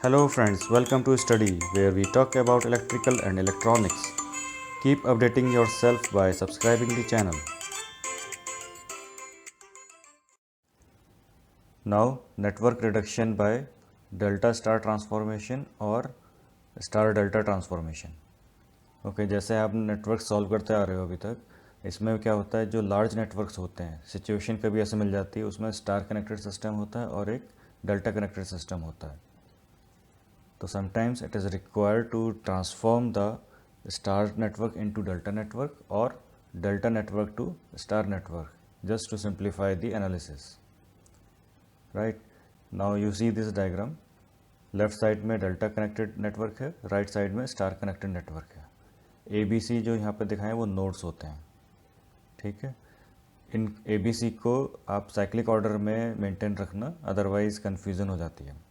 Hello friends, welcome to Study where we talk about electrical and electronics. Keep updating yourself by subscribing the channel. Now network reduction by delta star transformation और star delta transformation. Okay, जैसे आप network solve करते आ रहे हो अभी तक, इसमें क्या होता है, जो लार्ज नेटवर्क्स होते हैं, सिचुएशन कभी ऐसे मिल जाती है, उसमें स्टार कनेक्टेड सिस्टम होता है और एक डेल्टा कनेक्टेड सिस्टम होता है. तो sometimes it is required to transform the star network into delta network और delta network to star network, just to simplify the analysis. Right now you see this diagram. Left side में delta connected network है, right side में star connected network है. A B C जो यहाँ पे दिखाएं वो नोड्स होते हैं. ठीक है, इन ए बी सी को आप साइक्लिक ऑर्डर में मेंटेन रखना, अदरवाइज कन्फ्यूज़न हो जाती है.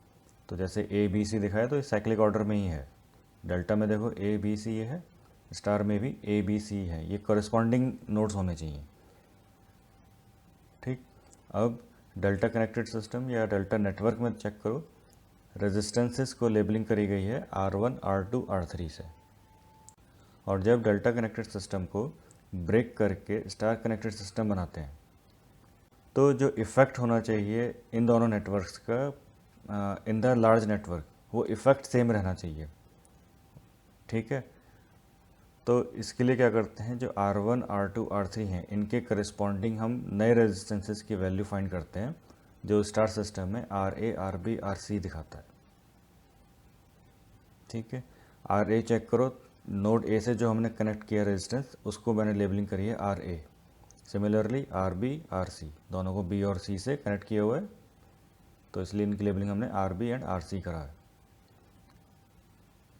तो जैसे ए बी सी दिखाया तो ये साइक्लिक ऑर्डर में ही है. डेल्टा में देखो ए बी सी ये है, स्टार में भी ए बी सी है, ये कॉरेस्पॉन्डिंग नोड्स होने चाहिए. ठीक, अब डेल्टा कनेक्टेड सिस्टम या डेल्टा नेटवर्क में चेक करो, रेजिस्टेंसेस को लेबलिंग करी गई है R1, R2, R3 से. और जब डेल्टा कनेक्टेड सिस्टम को ब्रेक करके स्टार कनेक्टेड सिस्टम बनाते हैं तो जो इफ़ेक्ट होना चाहिए इन दोनों नेटवर्क्स का इन द लार्ज नेटवर्क, वो इफ़ेक्ट सेम रहना चाहिए. ठीक है, तो इसके लिए क्या करते हैं, जो R1, R2, R3 हैं, इनके करस्पॉन्डिंग हम नए रेजिस्टेंसेस की वैल्यू फाइंड करते हैं जो स्टार सिस्टम में RA, RB, RC दिखाता है. ठीक है, RA चेक करो, नोड ए से जो हमने कनेक्ट किया रेजिस्टेंस उसको मैंने लेबलिंग करी है RA. सिमिलरली RB, RC दोनों को B और C से कनेक्ट किया हुआ है, तो इसलिए इनकी लेबलिंग हमने RB एंड RC करा है.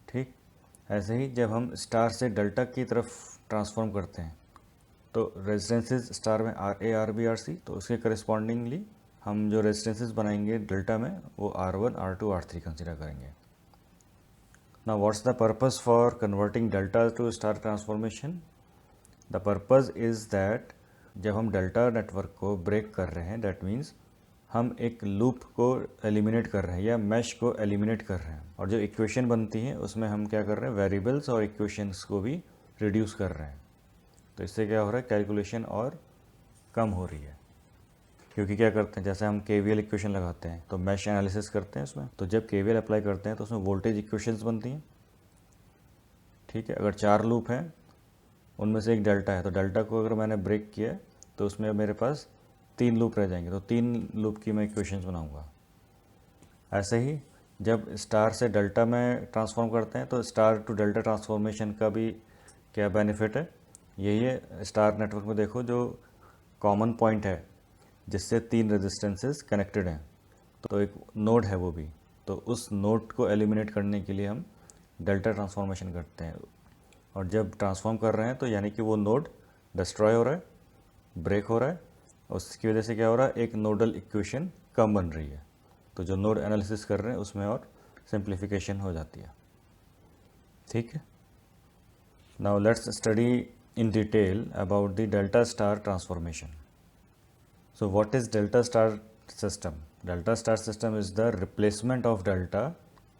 ठीक, ऐसे ही जब हम स्टार से डेल्टा की तरफ ट्रांसफॉर्म करते हैं तो रेजिस्टेंसेस स्टार में RA, RB, RC, तो उसके करस्पॉन्डिंगली हम जो रेजिस्टेंसेस बनाएंगे डेल्टा में वो R1, R2, R3 कंसिडर करेंगे. Now what's the purpose for converting delta to star transformation? The purpose is that जब हम डेल्टा नेटवर्क को ब्रेक कर रहे हैं, that means हम एक लूप को एलिमिनेट कर रहे हैं या मैश को एलिमिनेट कर रहे हैं, और जो इक्वेशन बनती है उसमें हम क्या कर रहे हैं, वेरिएबल्स और इक्वेशंस को भी रिड्यूस कर रहे हैं. तो इससे क्या हो रहा है, कैलकुलेशन और कम हो रही है. क्योंकि क्या करते हैं, जैसे हम KVL इक्वेशन लगाते हैं तो मैश एनालिसिस करते हैं उसमें, तो जब KVL अप्लाई करते हैं तो उसमें वोल्टेज इक्वेशंस बनती हैं. ठीक है, अगर 4 लूप हैं उनमें से एक डेल्टा है, तो डेल्टा को अगर मैंने ब्रेक किया तो उसमें मेरे पास 3 लूप रह जाएंगे, तो 3 लूप की मैं इक्वेशंस बनाऊंगा. ऐसे ही जब स्टार से डेल्टा में ट्रांसफॉर्म करते हैं तो स्टार टू डेल्टा ट्रांसफॉर्मेशन का भी क्या बेनिफिट है, यही है. स्टार नेटवर्क में देखो जो कॉमन पॉइंट है जिससे 3 रेजिस्टेंसेस कनेक्टेड हैं, तो एक नोड है वो भी, तो उस नोड को एलिमिनेट करने के लिए हम डेल्टा ट्रांसफॉर्मेशन करते हैं. और जब ट्रांसफॉर्म कर रहे हैं तो यानी कि वो नोड डिस्ट्रॉय हो रहा है, ब्रेक हो रहा है, उसकी वजह से क्या हो रहा है, एक नोडल इक्वेशन कम बन रही है. तो जो नोड एनालिसिस कर रहे हैं उसमें और सिंप्लीफिकेशन हो जाती है. ठीक है, now let's study in detail about the delta star transformation. So what is delta star system? Delta star system is the replacement of delta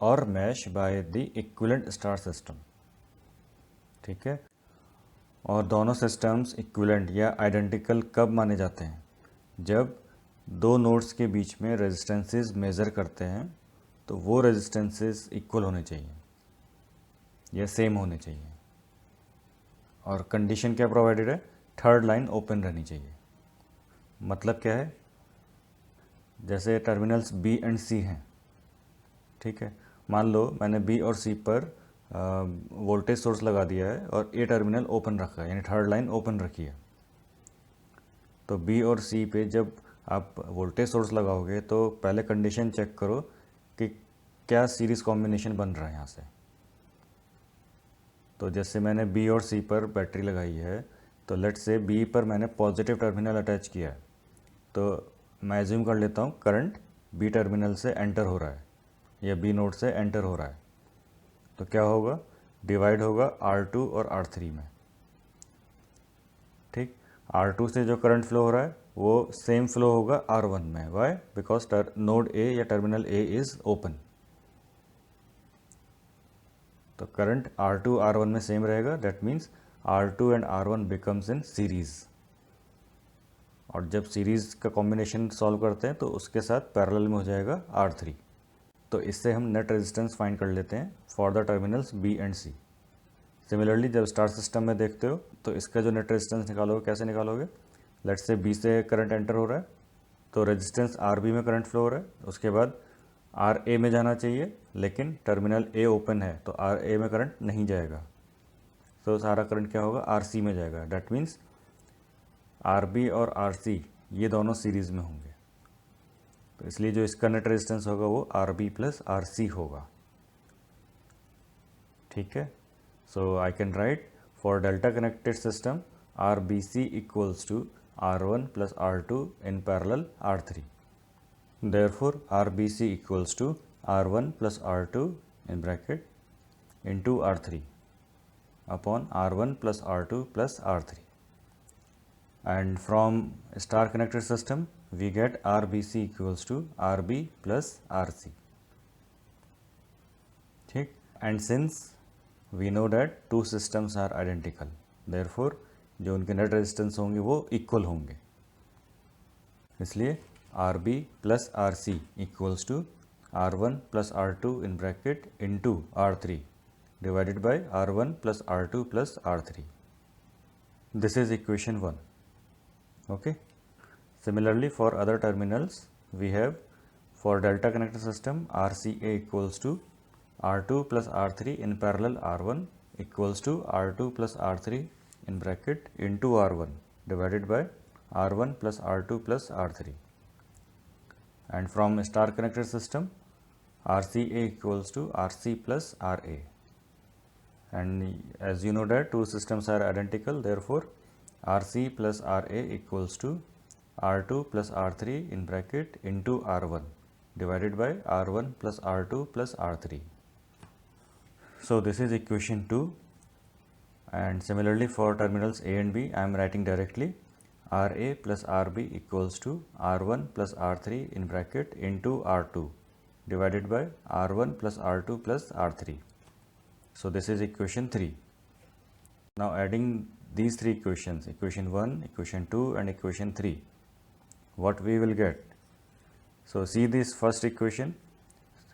or mesh by the equivalent star system. ठीक है, और दोनों systems equivalent या identical कब माने जाते हैं, जब दो नोड्स के बीच में रेजिस्टेंसेस मेज़र करते हैं तो वो रेजिस्टेंसेस इक्वल होने चाहिए या सेम होने चाहिए. और कंडीशन क्या प्रोवाइडेड है, थर्ड लाइन ओपन रहनी चाहिए. मतलब क्या है, जैसे टर्मिनल्स B एंड C हैं. ठीक है, मान लो मैंने B और C पर वोल्टेज सोर्स लगा दिया है और A टर्मिनल ओपन रखा है, यानी थर्ड लाइन ओपन रखी है. तो B और C पे जब आप वोल्टेज सोर्स लगाओगे तो पहले कंडीशन चेक करो कि क्या सीरीज़ कॉम्बिनेशन बन रहा है यहाँ से. तो जैसे मैंने B और C पर बैटरी लगाई है, तो लेट्स से B पर मैंने पॉजिटिव टर्मिनल अटैच किया है, तो मैं एज्यूम कर लेता हूँ करंट B टर्मिनल से एंटर हो रहा है या B नोड से एंटर हो रहा है. तो क्या होगा, डिवाइड होगा R2 और R3 में. ठीक, R2 से जो करंट फ्लो हो रहा है वो सेम फ्लो होगा R1 में. वाई, बिकॉज नोड A या टर्मिनल A इज़ ओपन. तो करंट R2 R1 में सेम रहेगा, that means R2 and R1 becomes in series. और जब सीरीज़ का कॉम्बिनेशन सॉल्व करते हैं तो उसके साथ पैरेलल में हो जाएगा R3। तो इससे हम नेट रेजिस्टेंस फाइंड कर लेते हैं for the terminals B and C। Similarly जब स्टार सिस्टम में देखते हो तो इसका जो नेट रेजिस्टेंस निकालोगे कैसे निकालोगे? लेट्स से B से करंट एंटर हो रहा है तो रेजिस्टेंस RB में करंट फ्लो हो रहा है, उसके बाद RA में जाना चाहिए, लेकिन टर्मिनल A ओपन है तो RA में करंट नहीं जाएगा, तो सारा करंट क्या होगा? RC में जाएगा। डैट मीन्स RB और RC ये दोनों सीरीज़ में होंगे, तो इसलिए जो इसका नेट रेजिस्टेंस होगा वो RB प्लस RC होगा। ठीक है, so I can write for delta connected system RBC equals to R1 plus R2 in parallel R3. Therefore, RBC equals to R1 plus R2 in bracket into R3 upon R1 plus R2 plus R3. And from star connected system, we get RBC equals to RB plus RC. ठीक, and since we know that two systems are identical, therefore जो उनके net resistance होंगे वो equal होंगे, इसलिए RB plus RC equals to R1 plus R2 in bracket into R3 divided by R1 plus R2 plus R3. This is equation 1. Okay, similarly for other terminals we have for delta connected system RCA equals to R2 plus R3 in parallel R1 equals to R2 plus R3 in bracket into R1 divided by R1 plus R2 plus R3. And from star connected system RCA equals to RC plus RA, and as you know that two systems are identical, therefore RC plus RA equals to R2 plus R3 in bracket into R1 divided by R1 plus R2 plus R3. So this is equation 2. And similarly for terminals A and B, I am writing directly RA plus RB equals to R1 plus R3 in bracket into R2 divided by R1 plus R2 plus R3. So this is equation 3. Now adding these three equations, equation 1, equation 2 and equation 3, what we will get? So see this first equation,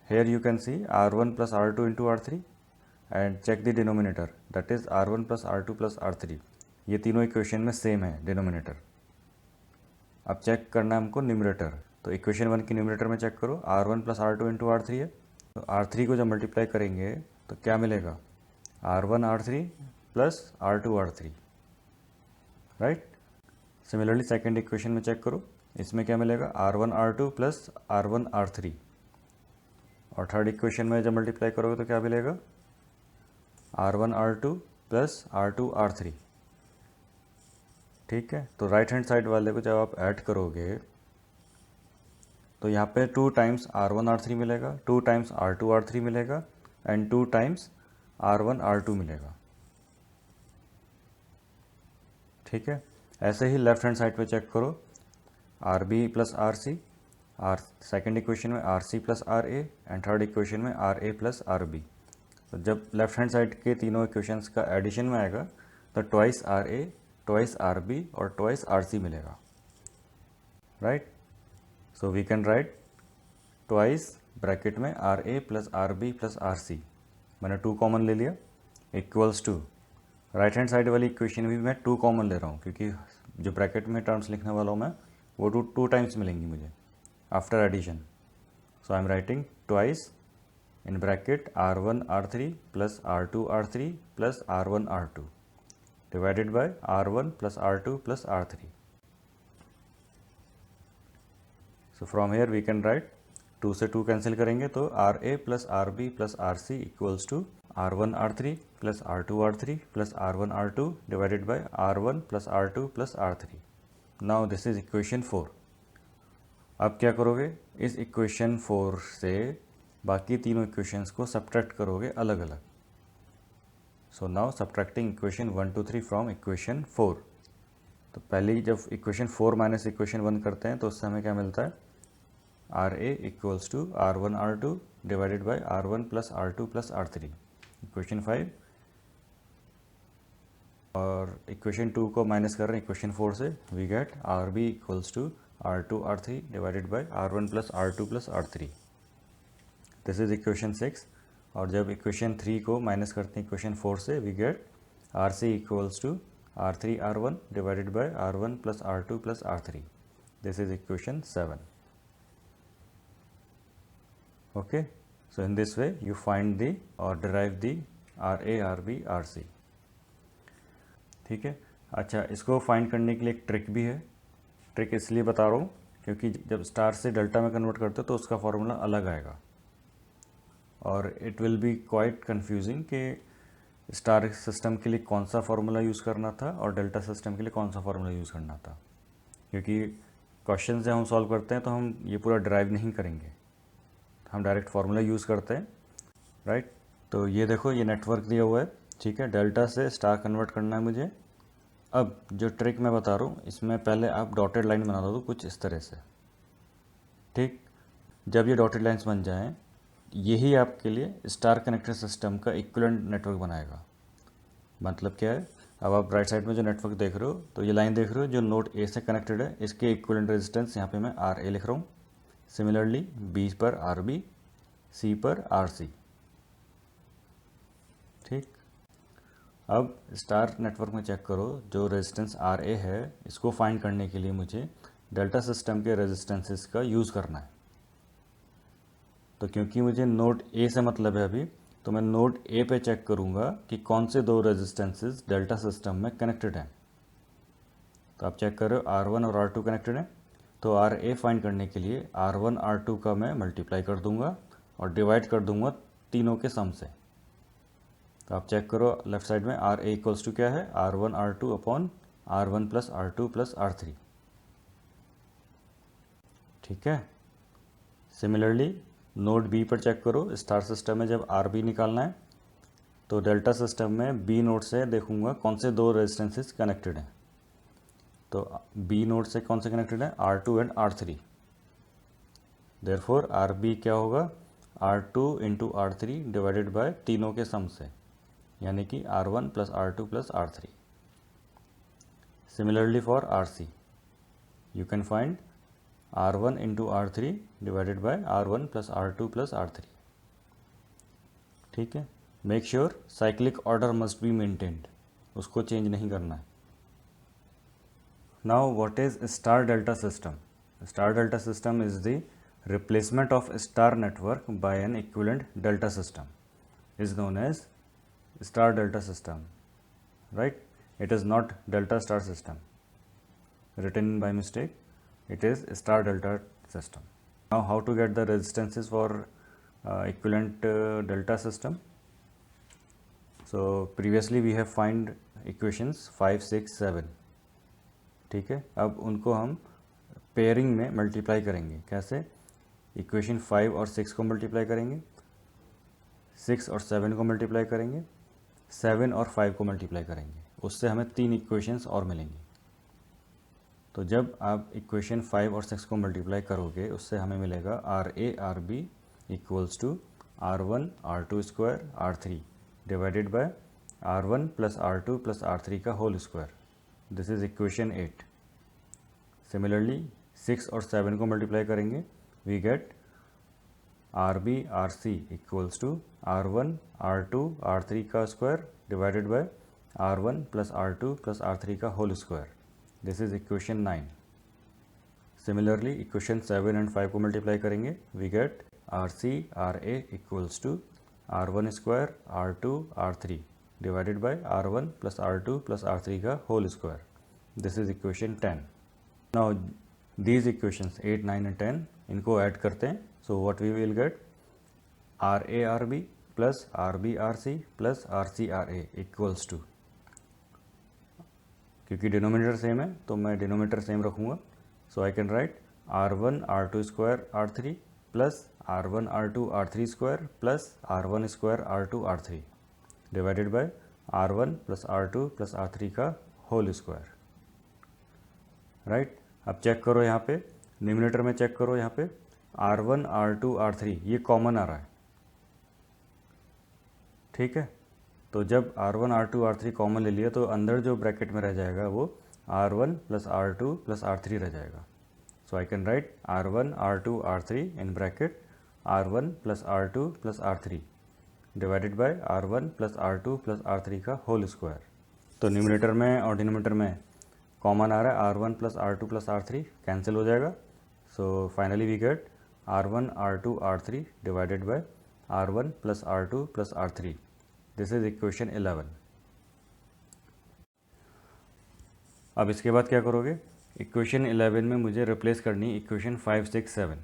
here you can see R1 plus R2 into R3 and check the denominator, that is R1 plus R2 plus R3. ये तीनों equation में same है denominator. अब check करना है हमको numerator, तो equation 1 की न्यूमरेटर में चेक करो R1 plus R2 into R3 है, तो R3 को जब मल्टीप्लाई करेंगे तो क्या मिलेगा? R1 R3 plus R2 R3, right. Similarly second equation में चेक करो, इसमें क्या मिलेगा? R1 R2 plus R1 R3, और थर्ड इक्वेशन में जब मल्टीप्लाई करोगे तो क्या मिलेगा? R1 R2 plus R2 R3. ठीक है, तो राइट हैंड साइड वाले को जब आप ऐड करोगे तो यहाँ पे 2 टाइम्स R1 R3 मिलेगा, 2 टाइम्स R2 R3 मिलेगा एंड 2 टाइम्स R1 R2 मिलेगा. ठीक है, ऐसे ही लेफ्ट हैंड साइड पे चेक करो RB plus RC, second equation में RC plus RA and third equation में RA प्लस RB. तो जब लेफ्ट हैंड साइड के तीनों इक्वेशंस का एडिशन में आएगा तो ट्वाइस RA, ट्वाइस RB और ट्वाइस RC मिलेगा, right. So we can write twice bracket में RA plus RB plus RC, मैंने 2 कॉमन ले लिया, equals to right hand side वाली इक्वेशन भी मैं 2 कॉमन ले रहा हूँ, क्योंकि जो ब्रैकेट में टर्म्स लिखने वाला हूँ मैं वो 2 टाइम्स मिलेंगी मुझे after addition. So I am writing twice in bracket R1 R3 plus R2 R3 plus R1 R2 divided by R1 plus R2 plus R3. So from here we can write 2 से 2 cancel करेंगे तो RA plus RB plus RC equals to R1 R3 plus R2 R3 plus R1 R2 divided by R1 plus R2 plus R3. Now this is equation 4. अब क्या करोगे? इस equation 4 से बाकी तीनों इक्वेशंस को सब्ट्रैक्ट करोगे अलग अलग. So now subtracting equation 1 2 3 from equation 4. तो पहले जब इक्वेशन 4 माइनस इक्वेशन 1 करते हैं तो उससे हमें क्या मिलता है? RA equals to R1 R2 divided by R1 plus R2 plus R3. Equation 5, और इक्वेशन 2 को माइनस कर रहे हैं इक्वेशन 4 से, we get R B equals to R2 R3 divided by R1 plus R2 plus R3, this is equation 6। और जब equation 3 को minus करते हैं इक्वेशन 4 से, we get R C equals to R3 R1 divided by R1 plus R2 plus R3, this is equation 7। Okay, so in this way you find the और derive the R A R B R C. ठीक है, अच्छा, इसको find करने के लिए एक trick भी है। ट्रिक इसलिए बता रहा हूँ क्योंकि जब स्टार से डेल्टा में कन्वर्ट करते हो तो उसका फॉर्मूला अलग आएगा, और it will be quite confusing कि स्टार सिस्टम के लिए कौन सा फार्मूला यूज़ करना था और डेल्टा सिस्टम के लिए कौन सा फार्मूला यूज़ करना था, क्योंकि क्वेश्चन जब हम सॉल्व करते हैं तो हम ये पूरा ड्राइव नहीं करेंगे, हम डायरेक्ट फार्मूला यूज़ करते हैं, राइट। तो ये देखो, ये नेटवर्क दिया हुआ है, ठीक है, डेल्टा से स्टार कन्वर्ट करना है मुझे। अब जो ट्रिक मैं बता रहा हूँ, इसमें पहले आप डॉटेड लाइन बना दो कुछ इस तरह से, ठीक। जब ये डॉटेड लाइन्स बन जाएं, यही आपके लिए स्टार कनेक्टेड सिस्टम का इक्विवेलेंट नेटवर्क बनाएगा। मतलब क्या है, अब आप राइट साइड में जो नेटवर्क देख रहे हो, तो ये लाइन देख रहे हो जो नोड ए से कनेक्टेड है, इसके इक्विवेलेंट रेजिस्टेंस यहाँ पे मैं आर ए लिख रहा हूँ। सिमिलरली बी पर आर बी, सी पर आर सी, ठीक। अब स्टार नेटवर्क में चेक करो, जो रेजिस्टेंस आर ए है, इसको फाइंड करने के लिए मुझे डेल्टा सिस्टम के रेजिस्टेंसेस का यूज़ करना है। तो क्योंकि मुझे नोड ए से मतलब है अभी, तो मैं नोड ए पे चेक करूँगा कि कौन से दो रेजिस्टेंसेस डेल्टा सिस्टम में कनेक्टेड हैं। तो आप चेक कर रहे हो R1 और R2 कनेक्टेड हैं, तो आर ए फाइंड करने के लिए R1 R2 का मैं मल्टीप्लाई कर दूंगा और डिवाइड कर दूंगा तीनों के सम से। तो आप चेक करो लेफ्ट साइड में आर ए इक्वल्स टू क्या है, R1 R2 upon R1 plus R2 plus R3, ठीक है। सिमिलरली नोड बी पर चेक करो, स्टार सिस्टम में जब आर बी निकालना है तो डेल्टा सिस्टम में बी नोड से देखूंगा कौन से दो रेजिस्टेंसेस कनेक्टेड हैं। तो बी नोड से कौन से कनेक्टेड है, R2 and R3। Therefore R B क्या होगा, R2 into R3 divided bye तीनों के सम से, यानी कि R1 plus R2 plus R3। Similarly for RC you can find R1 into R3 divided by R1 plus R2 plus R3, ठीक है। Make sure cyclic order must be maintained, उसको change नहीं करना है। Now what is star delta system? Star delta system is the replacement of star network by an equivalent delta system is known as star delta system, right? It is not delta star system written by mistake, it is star delta system. Now how to get the resistances for equivalent delta system? So previously we have find equations 5 6 7, ठीक है। अब उनको हम pairing में multiply करेंगे। कैसे? Equation 5 और 6 को मल्टीप्लाई करेंगे, 6 और 7 को मल्टीप्लाई करेंगे, 7 और 5 को मल्टीप्लाई करेंगे, उससे हमें 3 इक्वेशंस और मिलेंगी। तो जब आप इक्वेशन 5 और 6 को मल्टीप्लाई करोगे, उससे हमें मिलेगा R A R B equals to R1 R2 square R3 divided by R1 plus R2 plus R3 का whole square, this is equation 8। Similarly 6 और 7 को मल्टीप्लाई करेंगे, we get RB RC equals to R1 R2 R3 का square divided by R1 plus R2 plus R3 का whole square, this is equation 9। Similarly equation 7 and 5 को multiply करेंगे, we get RC RA equals to R1 square R2 R3 divided by R1 plus R2 plus R3 का whole square, this is equation 10। Now these equations 8 9 and 10 इनको add करते हैं, so what we will get R A R B plus R B R C plus R C R A equals to, क्योंकि denominator same है तो मैं denominator same रखूँगा, so I can write R1 R2 square R3 plus R1 R2 R3 square plus R1 square R2 R3 divided by R1 plus R2 plus R3 का whole square, right. अब check करो यहाँ पे numerator में, check करो यहाँ पे R1 R2 R3 ये कॉमन आ रहा है, ठीक है। तो जब R1 R2 R3 कॉमन ले लिया तो अंदर जो ब्रैकेट में रह जाएगा वो R1 plus R2 plus R3 रह जाएगा. So I can write R1 R2 R3 in bracket R1 plus R2 plus R3 divided by R1 plus R2 plus R3 का होल स्क्वायर. तो न्यूमरेटर में और डिनोमिनेटर में कॉमन आ रहा है R1 plus R2 plus R3 cancel हो जाएगा. So finally we get R1 R2 R3 divided by R1 plus R2 plus R3. This is equation 11. अब इसके बाद क्या करोगे, इक्वेशन 11 में मुझे रिप्लेस करनी इक्वेशन 5 6 7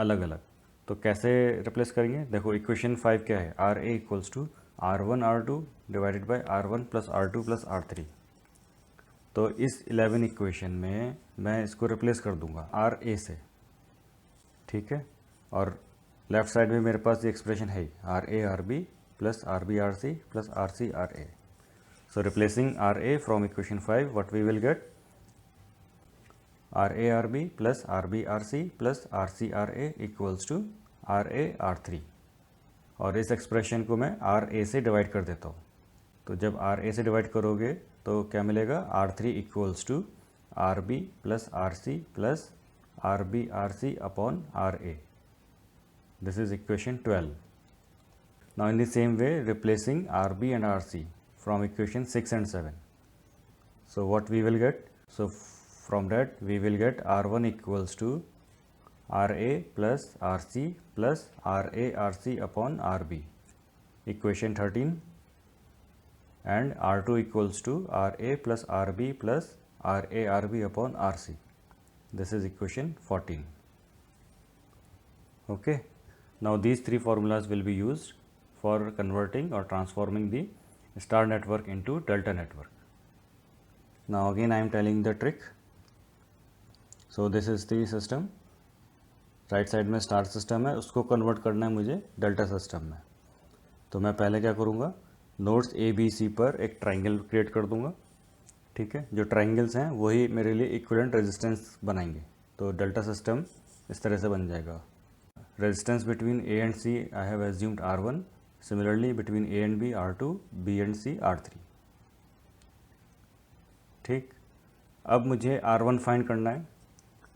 अलग अलग. तो कैसे रिप्लेस करेंगे, देखो इक्वेशन 5 क्या है, R A equals to R1 R2 divided by R1 plus R2 plus R3. तो इस 11 इक्वेशन में मैं इसको रिप्लेस कर दूंगा आर ए से, ठीक है. और लेफ्ट साइड में मेरे पास ये एक्सप्रेशन है R A R B plus R B R C plus R C R A. So replacing R A from equation 5 what we will get R A R B plus R B R C plus R C R A equals to R A R three. और इस expression को मैं R A से divide कर देता हूँ. तो जब आर ए से डिवाइड करोगे तो क्या मिलेगा, R three equals to R B plus R C plus R B R C upon R A. This is equation 12. Now in the same way replacing R B and R C from equation 6 and 7. So what we will get, so from that we will get R1 equals to RA plus RC plus RA RC upon RB, equation 13, and R2 equals to RA plus RB plus RA RB upon RC. This is equation 14. Okay, now these three formulas will be used for converting or transforming the star network into delta network. Now again I am telling the trick. So this is the system. Right side में star system है, उसको convert करना है मुझे delta system में. तो मैं पहले क्या करूँगा, नोड्स ए बी सी पर एक ट्राइंगल क्रिएट कर दूँगा, ठीक है. जो ट्राइंगल्स हैं वही मेरे लिए इक्विवेलेंट रेजिस्टेंस बनाएंगे. तो डेल्टा सिस्टम इस तरह से बन जाएगा. Resistance between A and C I have assumed R1. Similarly between A and B R2, B and C R3. ठीक. अब मुझे R1 फाइंड करना है.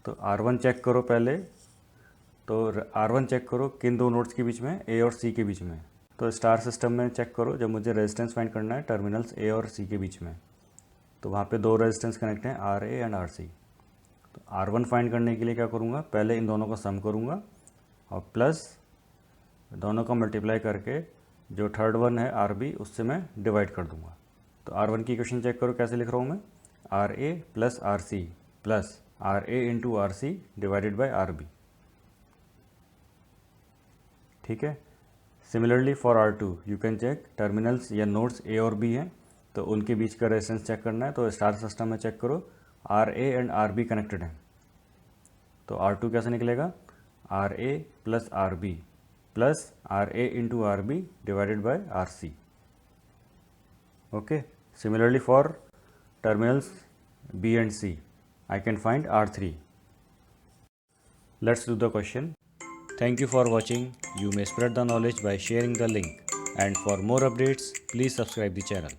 तो R1 चेक करो पहले. तो R1 चेक करो किन दो नोड्स के बीच में, A और C के बीच में. तो स्टार सिस्टम में चेक करो जब मुझे रेजिस्टेंस फाइंड करना है टर्मिनल्स A और C के बीच में. तो वहाँ पे दो रेजिस्टेंस कनेक्ट हैं RA एंड RC. तो R1 फाइंड करने के लिए क्या करूँगा, पहले इन दोनों का सम करूँगा और प्लस दोनों का मल्टीप्लाई करके जो थर्ड वन है RB उससे मैं डिवाइड कर दूँगा. तो R1 की इक्वेशन चेक करो कैसे लिख रहा हूँ मैं, RA plus RC plus RA into RC divided by RB. ठीक है. Similarly for R2 you can check terminals या नोड्स A और B हैं, तो उनके बीच का रेजिस्टेंस चेक करना है. तो स्टार सिस्टम में चेक करो RA एंड RB कनेक्टेड हैं. तो R2 कैसे निकलेगा, RA plus RB plus RA into RB divided by RC. Okay. Similarly for terminals B and C I can find R3. Let's do the question. Thank you for watching. You may spread the knowledge by sharing the link. And for more updates, please subscribe the channel.